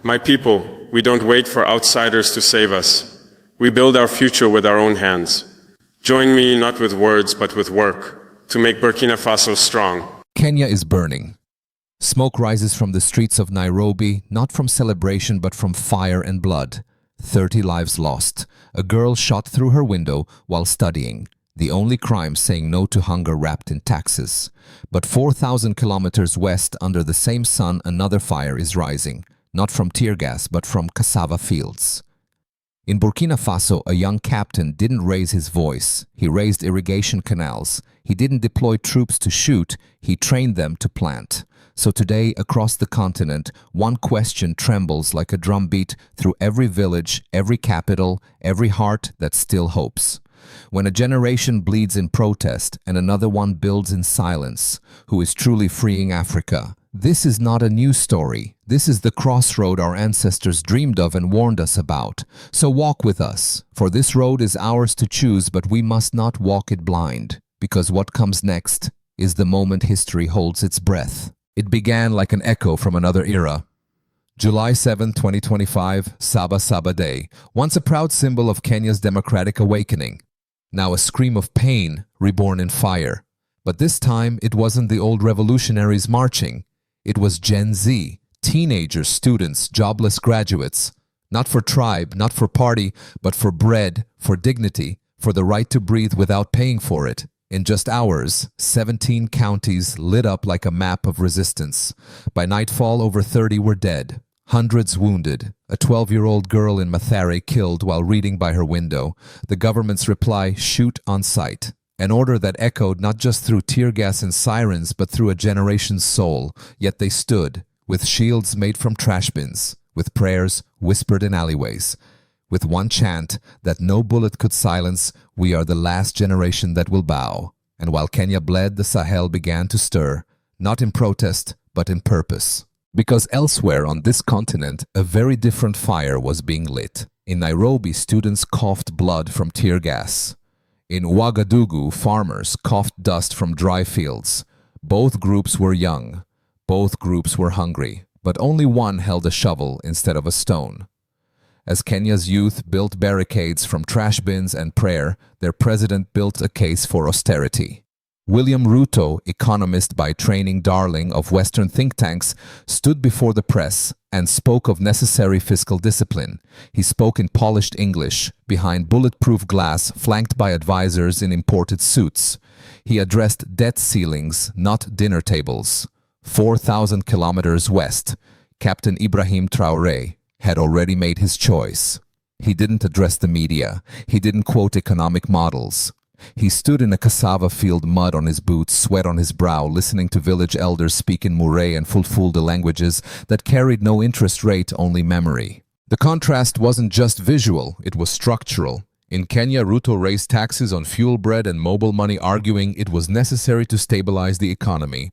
My people, we don't wait for outsiders to save us. We build our future with our own hands. Join me not with words but with work to make Burkina Faso strong. Kenya is burning. Smoke rises from the streets of Nairobi, not from celebration but from fire and blood. 30 lives lost. A girl shot through her window while studying. The only crime saying no to hunger wrapped in taxes. But 4,000 kilometers west under the same sun, another fire is rising. Not from tear gas but from cassava fields. In Burkina Faso, a young captain didn't raise his voice. He raised irrigation canals. He didn't deploy troops to shoot. He trained them to plant. So today, across the continent, one question trembles like a drumbeat through every village, every capital, every heart that still hopes. When a generation bleeds in protest and another one builds in silence, who is truly freeing Africa? This is not a new story. This is the crossroad our ancestors dreamed of and warned us about. So walk with us, for this road is ours to choose, but we must not walk it blind, because what comes next is the moment history holds its breath. It began like an echo from another era. July 7, 2025, Saba Saba Day, once a proud symbol of Kenya's democratic awakening. Now a scream of pain, reborn in fire. But this time, it wasn't the old revolutionaries marching. It was Gen Z, teenagers, students, jobless graduates. Not for tribe, not for party, but for bread, for dignity, for the right to breathe without paying for it. In just hours, 17 counties lit up like a map of resistance. By nightfall, over 30 were dead. Hundreds wounded. A 12-year-old girl in Mathare killed while reading by her window. The government's reply, shoot on sight. An order that echoed not just through tear gas and sirens, but through a generation's soul. Yet they stood, with shields made from trash bins, with prayers whispered in alleyways, with one chant that no bullet could silence, we are the last generation that will bow. And while Kenya bled, the Sahel began to stir, not in protest, but in purpose. Because elsewhere on this continent, a very different fire was being lit. In Nairobi, students coughed blood from tear gas. In Ouagadougou, farmers coughed dust from dry fields. Both groups were young. Both groups were hungry. But only one held a shovel instead of a stone. As Kenya's youth built barricades from trash bins and prayer, their president built a case for austerity. William Ruto, economist by training, darling of Western think tanks, stood before the press and spoke of necessary fiscal discipline. He spoke in polished English, behind bulletproof glass, flanked by advisors in imported suits. He addressed debt ceilings, not dinner tables. 4,000 kilometers west, Captain Ibrahim Traoré had already made his choice. He didn't address the media. He didn't quote economic models. He stood in a cassava field, mud on his boots, sweat on his brow, listening to village elders speak in Murray and Fulfulde languages that carried no interest rate, only memory. The contrast wasn't just visual, it was structural. In Kenya, Ruto raised taxes on fuel, bread, and mobile money, arguing it was necessary to stabilize the economy.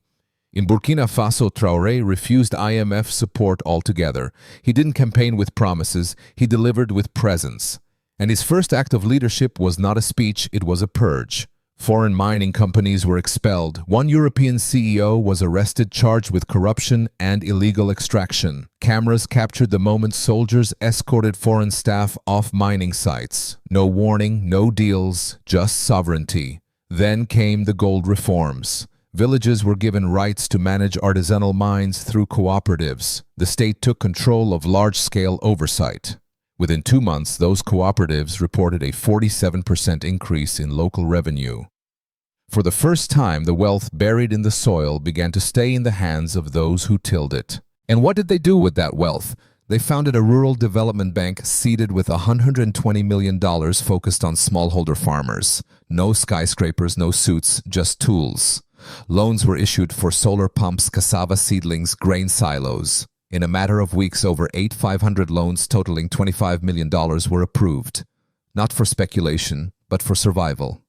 In Burkina Faso, Traoré refused IMF support altogether. He didn't campaign with promises, he delivered with presence. And his first act of leadership was not a speech, it was a purge. Foreign mining companies were expelled. One European CEO was arrested, charged with corruption and illegal extraction. Cameras captured the moment soldiers escorted foreign staff off mining sites. No warning, no deals, just sovereignty. Then came the gold reforms. Villages were given rights to manage artisanal mines through cooperatives. The state took control of large-scale oversight. Within 2 months, those cooperatives reported a 47% increase in local revenue. For the first time, the wealth buried in the soil began to stay in the hands of those who tilled it. And what did they do with that wealth? They founded a rural development bank seeded with $120 million focused on smallholder farmers. No skyscrapers, no suits, just tools. Loans were issued for solar pumps, cassava seedlings, grain silos. In a matter of weeks, over 8,500 loans totaling $25 million were approved. Not for speculation, but for survival.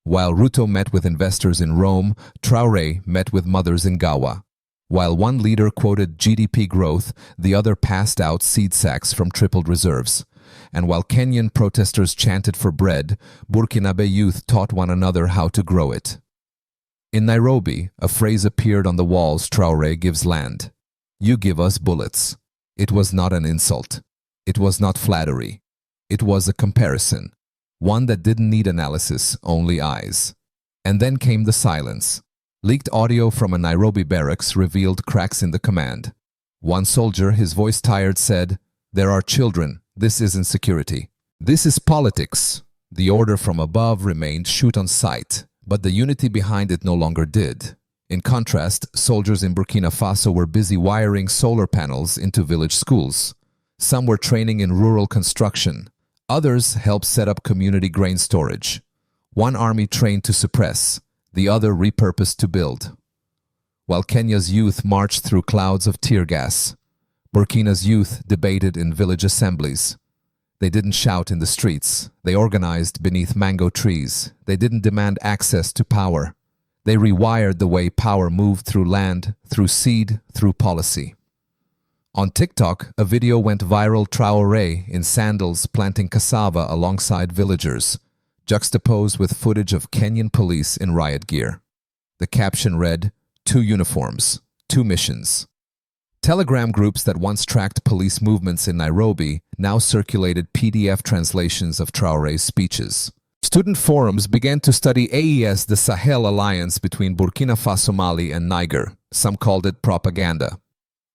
While Ruto met with investors in Rome, Traoré met with mothers in Gawa. While one leader quoted GDP growth, the other passed out seed sacks from tripled reserves. And while Kenyan protesters chanted for bread, Burkinabe youth taught one another how to grow it. In Nairobi, a phrase appeared on the walls: Traoré gives land. You give us bullets. It was not an insult. It was not flattery. It was a comparison. One that didn't need analysis, only eyes. And then came the silence. Leaked audio from a Nairobi barracks revealed cracks in the command. One soldier, his voice tired, said, "There are children. This isn't security. This is politics." The order from above remained shoot on sight, but the unity behind it no longer did. In contrast, soldiers in Burkina Faso were busy wiring solar panels into village schools. Some were training in rural construction. Others helped set up community grain storage. One army trained to suppress, the other repurposed to build. While Kenya's youth marched through clouds of tear gas, Burkina's youth debated in village assemblies. They didn't shout in the streets. They organized beneath mango trees. They didn't demand access to power. They rewired the way power moved through land, through seed, through policy. On TikTok, a video went viral: Traoré in sandals planting cassava alongside villagers, juxtaposed with footage of Kenyan police in riot gear. The caption read, "Two uniforms, two missions." Telegram groups that once tracked police movements in Nairobi now circulated PDF translations of Traoré's speeches. Student forums began to study AES, the Sahel alliance between Burkina Faso, Mali, and Niger. Some called it propaganda.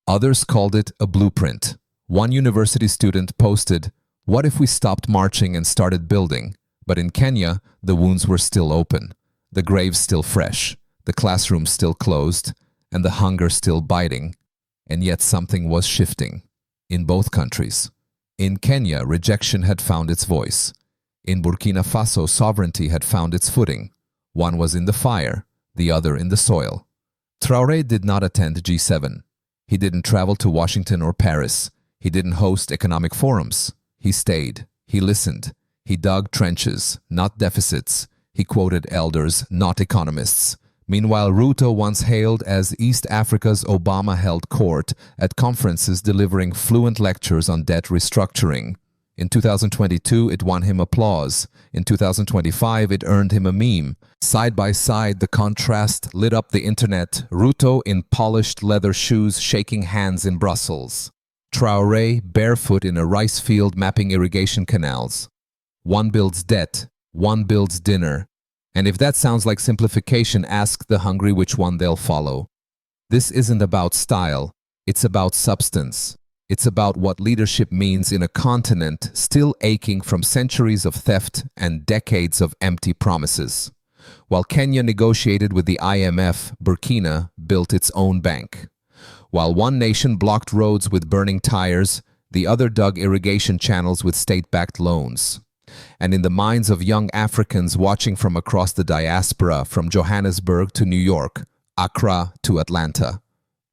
Others called it a blueprint. One university student posted, "What if we stopped marching and started building?" But in Kenya, the wounds were still open, the graves still fresh, the classrooms still closed, and the hunger still biting. And yet something was shifting. In both countries. In Kenya, rejection had found its voice. In Burkina Faso, sovereignty had found its footing. One was in the fire, the other in the soil. Traoré did not attend G7. He didn't travel to Washington or Paris. He didn't host economic forums. He stayed. He listened. He dug trenches, not deficits. He quoted elders, not economists. Meanwhile, Ruto once hailed as East Africa's Obama held court at conferences, delivering fluent lectures on debt restructuring. In 2022, it won him applause. In 2025, it earned him a meme. Side by side, the contrast lit up the internet. Ruto in polished leather shoes, shaking hands in Brussels. Traoré barefoot in a rice field, mapping irrigation canals. One builds debt, one builds dinner. And if that sounds like simplification, ask the hungry which one they'll follow. This isn't about style, it's about substance. It's about what leadership means in a continent still aching from centuries of theft and decades of empty promises. While Kenya negotiated with the IMF, Burkina built its own bank. While one nation blocked roads with burning tires, the other dug irrigation channels with state-backed loans. And in the minds of young Africans watching from across the diaspora, from Johannesburg to New York, Accra to Atlanta,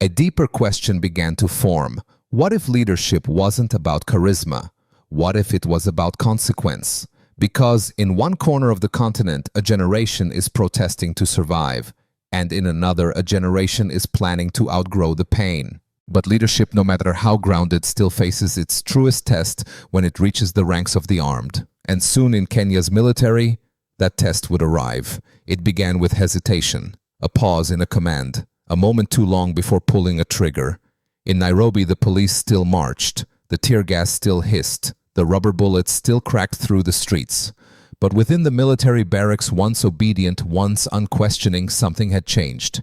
a deeper question began to form. What if leadership wasn't about charisma? What if it was about consequence? Because in one corner of the continent, a generation is protesting to survive, and in another, a generation is planning to outgrow the pain. But leadership, no matter how grounded, still faces its truest test when it reaches the ranks of the armed. And soon in Kenya's military, that test would arrive. It began with hesitation, a pause in a command, a moment too long before pulling a trigger. In Nairobi, the police still marched, the tear gas still hissed, the rubber bullets still cracked through the streets. But within the military barracks, once obedient, once unquestioning, something had changed.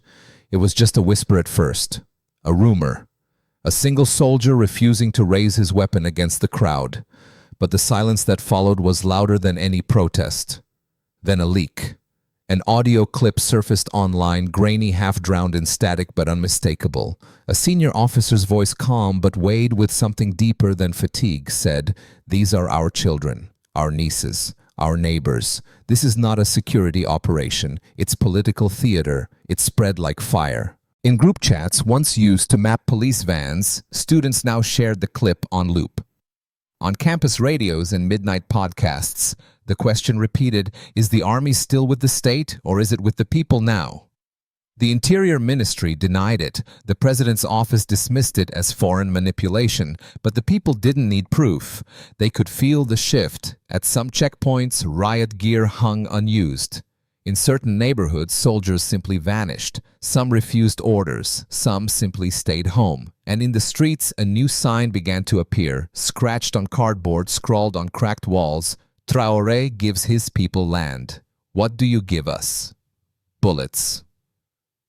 It was just a whisper at first, a rumor, a single soldier refusing to raise his weapon against the crowd. But the silence that followed was louder than any protest. Then a leak. An audio clip surfaced online, grainy, half-drowned in static but unmistakable. A senior officer's voice, calm but weighed with something deeper than fatigue, said, "These are our children, our nieces, our neighbors. This is not a security operation. It's political theater. It spread like fire." In group chats once used to map police vans, students now shared the clip on loop. On campus radios and midnight podcasts, the question repeated, is the army still with the state or is it with the people now? The Interior Ministry denied it. The President's office dismissed it as foreign manipulation, but the people didn't need proof. They could feel the shift. At some checkpoints, riot gear hung unused. In certain neighborhoods, soldiers simply vanished. Some refused orders, some simply stayed home. And in the streets, a new sign began to appear, scratched on cardboard, scrawled on cracked walls. Traoré gives his people land. What do you give us? Bullets.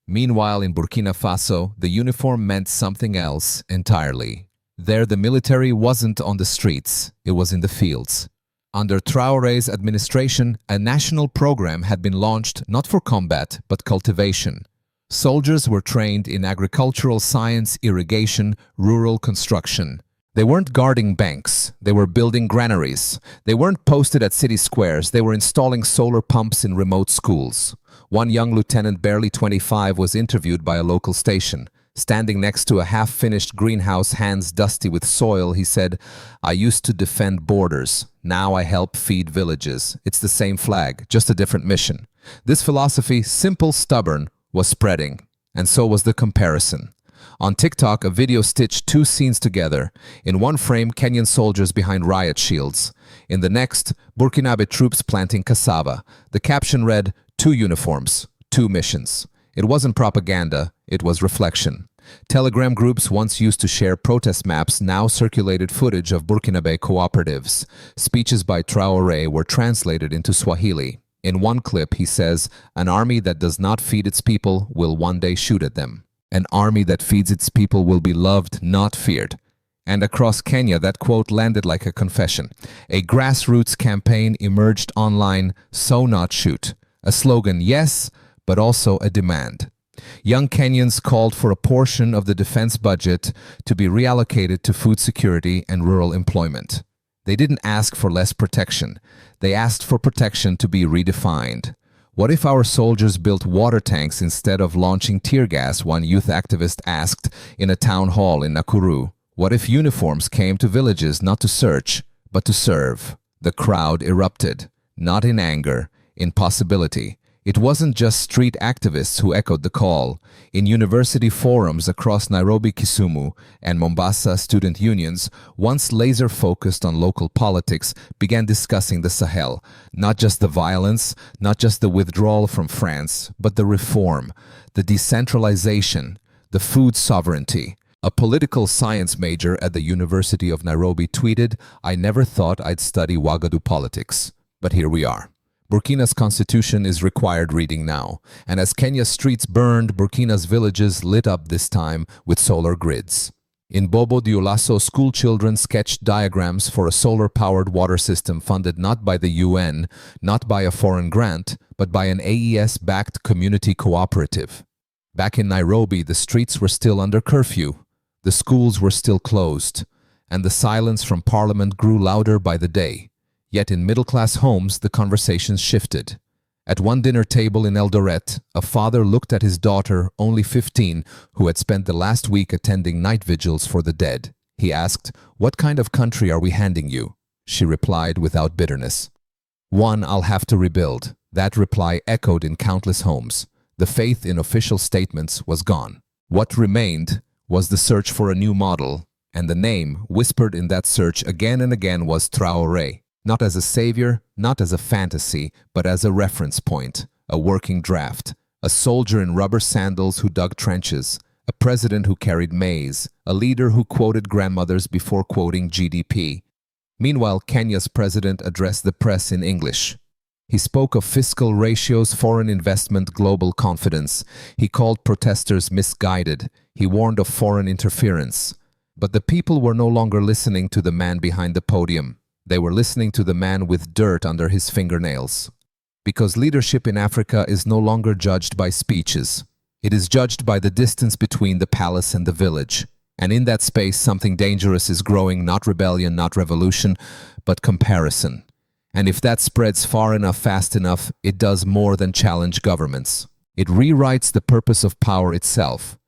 Meanwhile, in Burkina Faso, the uniform meant something else entirely. There, the military wasn't on the streets, it was in the fields. Under Traoré's administration, a national program had been launched not for combat, but cultivation. Soldiers were trained in agricultural science, irrigation, rural construction. They weren't guarding banks, they were building granaries. They weren't posted at city squares, they were installing solar pumps in remote schools. One young lieutenant, barely 25, was interviewed by a local station. Standing next to a half-finished greenhouse, hands dusty with soil, he said, "I used to defend borders. Now I help feed villages. It's the same flag, just a different mission." This philosophy, simple, stubborn, was spreading. And so was the comparison. On TikTok, a video stitched two scenes together. In one frame, Kenyan soldiers behind riot shields. In the next, Burkinabe troops planting cassava. The caption read, "Two uniforms, two missions." It wasn't propaganda, it was reflection. Telegram groups once used to share protest maps now circulated footage of Burkinabe cooperatives. Speeches by Traoré were translated into Swahili. In one clip, he says, "An army that does not feed its people will one day shoot at them. An army that feeds its people will be loved, not feared." And across Kenya, that quote landed like a confession. A grassroots campaign emerged online, "Sow Not Shoot." A slogan, yes, but also a demand. Young Kenyans called for a portion of the defense budget to be reallocated to food security and rural employment. They didn't ask for less protection. They asked for protection to be redefined. What if our soldiers built water tanks instead of launching tear gas, one youth activist asked in a town hall in Nakuru? What if uniforms came to villages not to search, but to serve? The crowd erupted, not in anger, in possibility. It wasn't just street activists who echoed the call. In university forums across Nairobi, Kisumu, and Mombasa, student unions, once laser-focused on local politics, began discussing the Sahel. Not just the violence, not just the withdrawal from France, but the reform, the decentralization, the food sovereignty. A political science major at the University of Nairobi tweeted, "I never thought I'd study Ouagadougou politics, but here we are." Burkina's constitution is required reading now, and as Kenya's streets burned, Burkina's villages lit up this time with solar grids. In Bobo Dioulasso, school children sketched diagrams for a solar-powered water system funded not by the UN, not by a foreign grant, but by an AES-backed community cooperative. Back in Nairobi, the streets were still under curfew, the schools were still closed, and the silence from parliament grew louder by the day. Yet in middle-class homes, the conversations shifted. At one dinner table in Eldoret, a father looked at his daughter, only 15, who had spent the last week attending night vigils for the dead. He asked, "What kind of country are we handing you?" She replied without bitterness, "One I'll have to rebuild." That reply echoed in countless homes. The faith in official statements was gone. What remained was the search for a new model, and the name whispered in that search again and again was Traoré. Not as a savior, not as a fantasy, but as a reference point, a working draft, a soldier in rubber sandals who dug trenches, a president who carried maize, a leader who quoted grandmothers before quoting GDP. Meanwhile, Kenya's president addressed the press in English. He spoke of fiscal ratios, foreign investment, global confidence. He called protesters misguided. He warned of foreign interference. But the people were no longer listening to the man behind the podium. They were listening to the man with dirt under his fingernails. Because leadership in Africa is no longer judged by speeches. It is judged by the distance between the palace and the village. And in that space, something dangerous is growing, not rebellion, not revolution, but comparison. And if that spreads far enough, fast enough, it does more than challenge governments. It rewrites the purpose of power itself.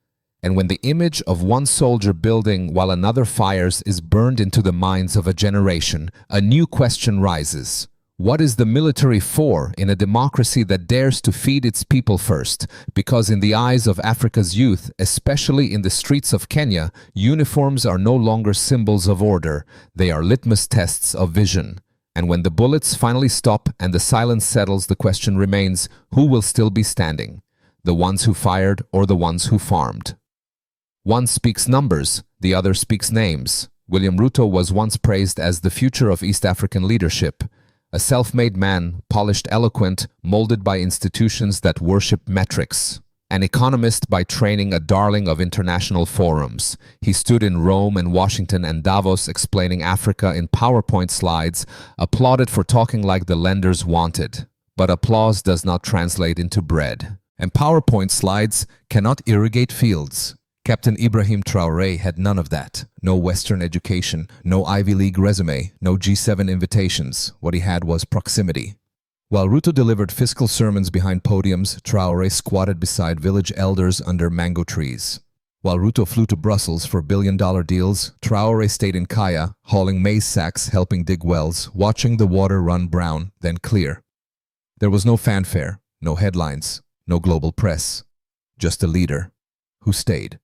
And when the image of one soldier building while another fires is burned into the minds of a generation, a new question rises. What is the military for in a democracy that dares to feed its people first? Because in the eyes of Africa's youth, especially in the streets of Kenya, uniforms are no longer symbols of order. They are litmus tests of vision. And when the bullets finally stop and the silence settles, the question remains, who will still be standing? The ones who fired or the ones who farmed? One speaks numbers, the other speaks names. William Ruto was once praised as the future of East African leadership. A self-made man, polished, eloquent, molded by institutions that worship metrics. An economist by training, a darling of international forums. He stood in Rome and Washington and Davos explaining Africa in PowerPoint slides, applauded for talking like the lenders wanted. But applause does not translate into bread. And PowerPoint slides cannot irrigate fields. Captain Ibrahim Traoré had none of that. No Western education, no Ivy League resume, no G7 invitations. What he had was proximity. While Ruto delivered fiscal sermons behind podiums, Traoré squatted beside village elders under mango trees. While Ruto flew to Brussels for billion-dollar deals, Traoré stayed in Kaya, hauling maize sacks, helping dig wells, watching the water run brown, then clear. There was no fanfare, no headlines, no global press. Just a leader who stayed.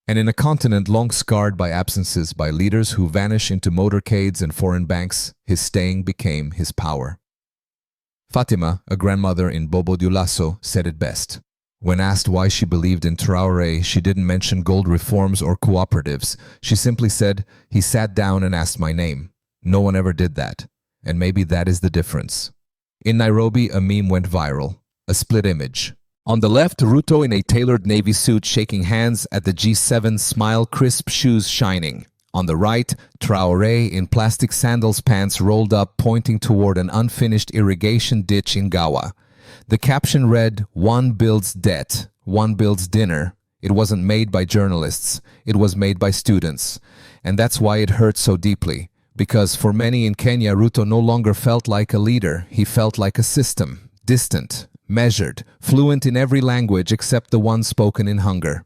And in a continent long scarred by absences, by leaders who vanish into motorcades and foreign banks, his staying became his power. Fatima, a grandmother in Bobo Dioulasso, said it best. When asked why she believed in Traoré, she didn't mention gold reforms or cooperatives. She simply said, "He sat down and asked my name." No one ever did that. And maybe that is the difference. In Nairobi, a meme went viral. A split image. On the left, Ruto in a tailored navy suit shaking hands at the G7, smile, crisp shoes shining. On the right, Traoré in plastic sandals, pants rolled up, pointing toward an unfinished irrigation ditch in Gawa. The caption read, "One builds debt, one builds dinner." It wasn't made by journalists, it was made by students. And that's why it hurt so deeply. Because for many in Kenya, Ruto no longer felt like a leader, he felt like a system. Distant, measured, fluent in every language except the one spoken in hunger.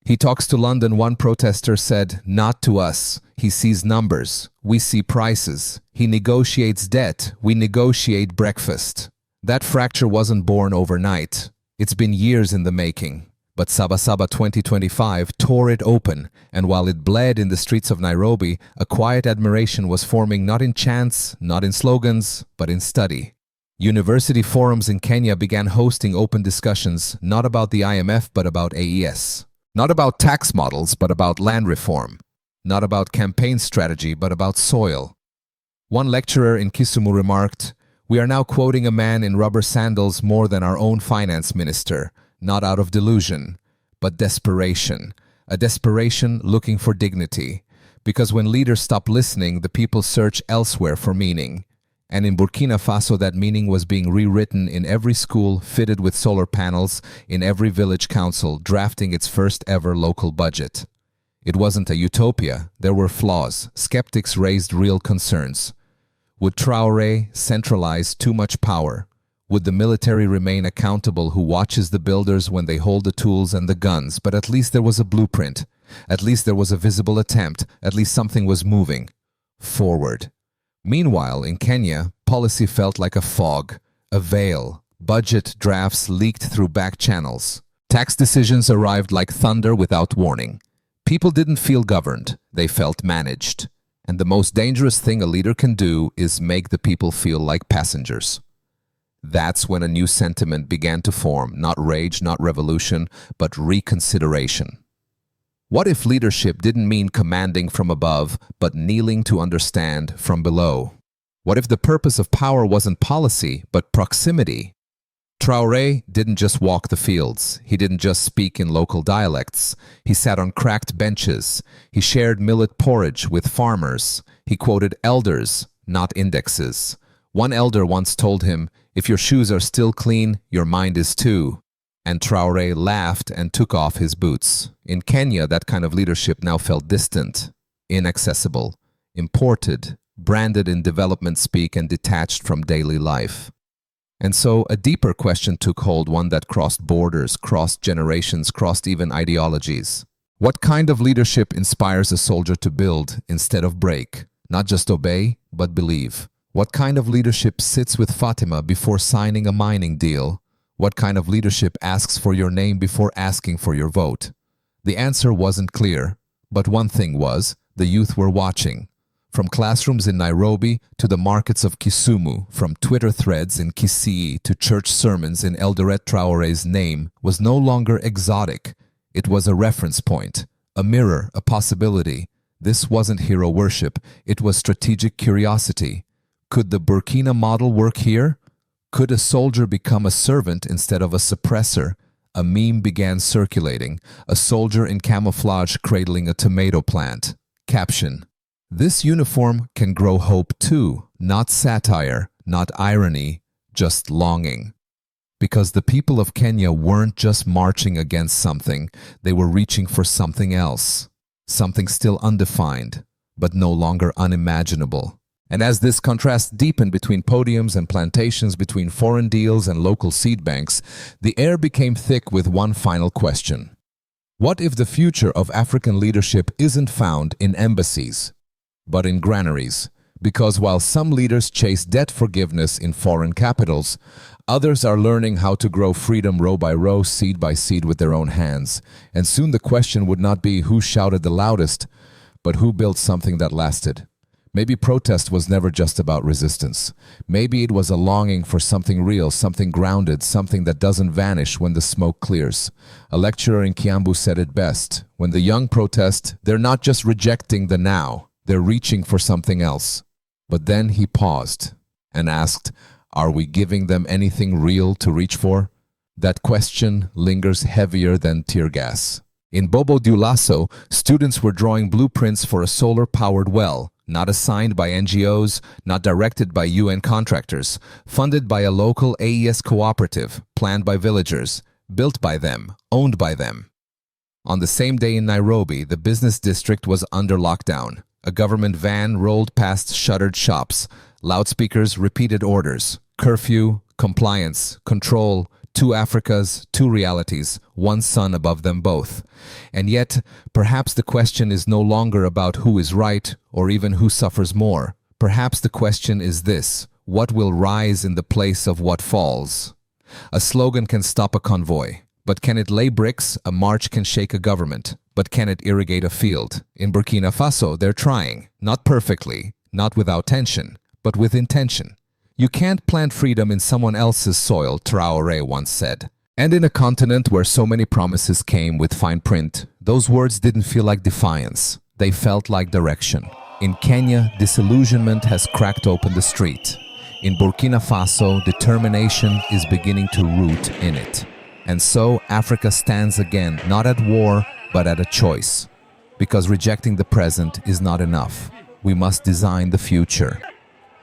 He talks to London, one protester said, "Not to us. He sees numbers. We see prices. He negotiates debt. We negotiate breakfast." That fracture wasn't born overnight. It's been years in the making. But Sabasaba 2025 tore it open, and while it bled in the streets of Nairobi, a quiet admiration was forming not in chants, not in slogans, but in study. University forums in Kenya began hosting open discussions, not about the IMF but about AES. Not about tax models, but about land reform. Not about campaign strategy, but about soil. One lecturer in Kisumu remarked, "We are now quoting a man in rubber sandals more than our own finance minister, not out of delusion, but desperation. A desperation looking for dignity. Because when leaders stop listening, the people search elsewhere for meaning. And in Burkina Faso, that meaning was being rewritten in every school fitted with solar panels, in every village council drafting its first ever local budget. It wasn't a utopia. There were flaws. Skeptics raised real concerns. Would Traoré centralize too much power? Would the military remain accountable, who watches the builders when they hold the tools and the guns? But at least there was a blueprint. At least there was a visible attempt. At least something was moving forward. Meanwhile, in Kenya, policy felt like a fog, a veil. Budget drafts leaked through back channels. Tax decisions arrived like thunder without warning. People didn't feel governed, they felt managed. And the most dangerous thing a leader can do is make the people feel like passengers. That's when a new sentiment began to form, not rage, not revolution, but reconsideration. What if leadership didn't mean commanding from above, but kneeling to understand from below? What if the purpose of power wasn't policy, but proximity? Traoré didn't just walk the fields. He didn't just speak in local dialects. He sat on cracked benches. He shared millet porridge with farmers. He quoted elders, not indexes. One elder once told him, "If your shoes are still clean, your mind is too." And Traoré laughed and took off his boots. In Kenya, that kind of leadership now felt distant, inaccessible, imported, branded in development speak and detached from daily life. And so a deeper question took hold, one that crossed borders, crossed generations, crossed even ideologies. What kind of leadership inspires a soldier to build instead of break? Not just obey, but believe. What kind of leadership sits with Fatima before signing a mining deal? What kind of leadership asks for your name before asking for your vote? The answer wasn't clear, but one thing was, the youth were watching. From classrooms in Nairobi to the markets of Kisumu, from Twitter threads in Kisii to church sermons in Eldoret, Traoré's name was no longer exotic. It was a reference point, a mirror, a possibility. This wasn't hero worship, it was strategic curiosity. Could the Burkina model work here? Could a soldier become a servant instead of a suppressor? A meme began circulating, a soldier in camouflage cradling a tomato plant. Caption: "This uniform can grow hope too, not satire, not irony, just longing." Because the people of Kenya weren't just marching against something, they were reaching for something else. Something still undefined, but no longer unimaginable. And as this contrast deepened between podiums and plantations, between foreign deals and local seed banks, the air became thick with one final question. What if the future of African leadership isn't found in embassies, but in granaries? Because while some leaders chase debt forgiveness in foreign capitals, others are learning how to grow freedom row by row, seed by seed with their own hands. And soon the question would not be who shouted the loudest, but who built something that lasted. Maybe protest was never just about resistance. Maybe it was a longing for something real, something grounded, something that doesn't vanish when the smoke clears. A lecturer in Kiambu said it best: when the young protest, they're not just rejecting the now, they're reaching for something else. But then he paused and asked, are we giving them anything real to reach for? That question lingers heavier than tear gas. In Bobo Dioulasso, students were drawing blueprints for a solar-powered well, not assigned by NGOs, not directed by UN contractors, funded by a local AES cooperative, planned by villagers, built by them, owned by them. On the same day in Nairobi, the business district was under lockdown. A government van rolled past shuttered shops. Loudspeakers repeated orders: curfew, compliance, control, 2 Africas, 2 realities, one sun above them both. And yet, perhaps the question is no longer about who is right or even who suffers more. Perhaps the question is this: what will rise in the place of what falls? A slogan can stop a convoy, but can it lay bricks? A march can shake a government, but can it irrigate a field? In Burkina Faso, they're trying, not perfectly, not without tension, but with intention. You can't plant freedom in someone else's soil, Traoré once said. And in a continent where so many promises came with fine print, those words didn't feel like defiance. They felt like direction. In Kenya, disillusionment has cracked open the street. In Burkina Faso, determination is beginning to root in it. And so Africa stands again, not at war, but at a choice. Because rejecting the present is not enough. We must design the future.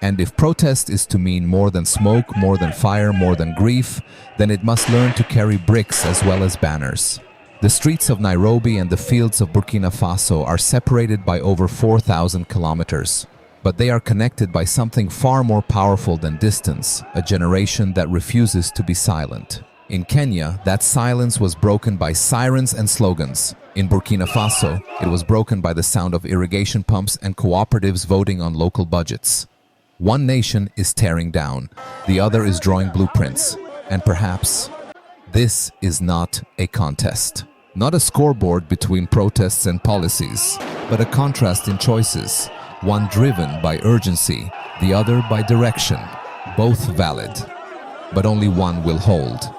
And if protest is to mean more than smoke, more than fire, more than grief, then it must learn to carry bricks as well as banners. The streets of Nairobi and the fields of Burkina Faso are separated by over 4,000 kilometers. But they are connected by something far more powerful than distance, a generation that refuses to be silent. In Kenya, that silence was broken by sirens and slogans. In Burkina Faso, it was broken by the sound of irrigation pumps and cooperatives voting on local budgets. One nation is tearing down, the other is drawing blueprints. And perhaps this is not a contest. Not a scoreboard between protests and policies, but a contrast in choices. One driven by urgency, the other by direction. Both valid, but only one will hold.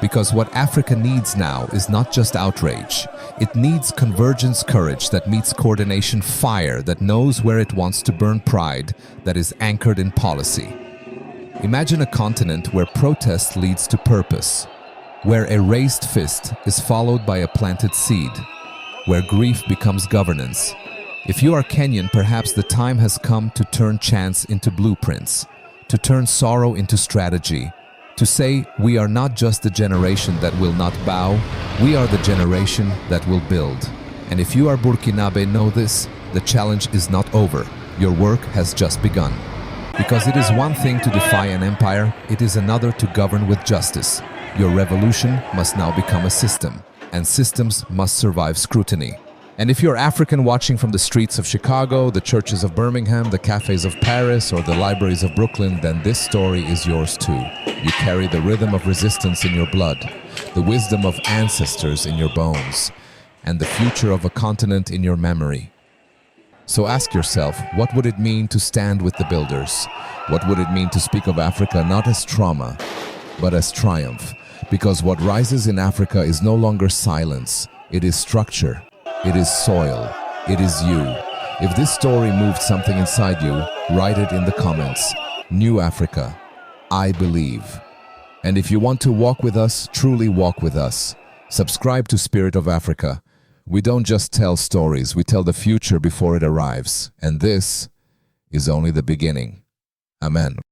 Because what Africa needs now is not just outrage. It needs convergence courage that meets coordination fire, that knows where it wants to burn pride, that is anchored in policy. Imagine a continent where protest leads to purpose, where a raised fist is followed by a planted seed, where grief becomes governance. If you are Kenyan, perhaps the time has come to turn chants into blueprints, to turn sorrow into strategy, to say we are not just the generation that will not bow, we are the generation that will build. And if you are Burkinabe, know this: the challenge is not over. Your work has just begun. Because it is one thing to defy an empire, it is another to govern with justice. Your revolution must now become a system, and systems must survive scrutiny. And if you're African watching from the streets of Chicago, the churches of Birmingham, the cafes of Paris, or the libraries of Brooklyn, then this story is yours too. You carry the rhythm of resistance in your blood, the wisdom of ancestors in your bones, and the future of a continent in your memory. So ask yourself, what would it mean to stand with the builders? What would it mean to speak of Africa not as trauma, but as triumph? Because what rises in Africa is no longer silence, it is structure, it is soil, it is you. If this story moved something inside you, write it in the comments. New Africa, I believe. And if you want to walk with us, truly walk with us. Subscribe to Spirit of Africa. We don't just tell stories, we tell the future before it arrives. And this is only the beginning. Amen.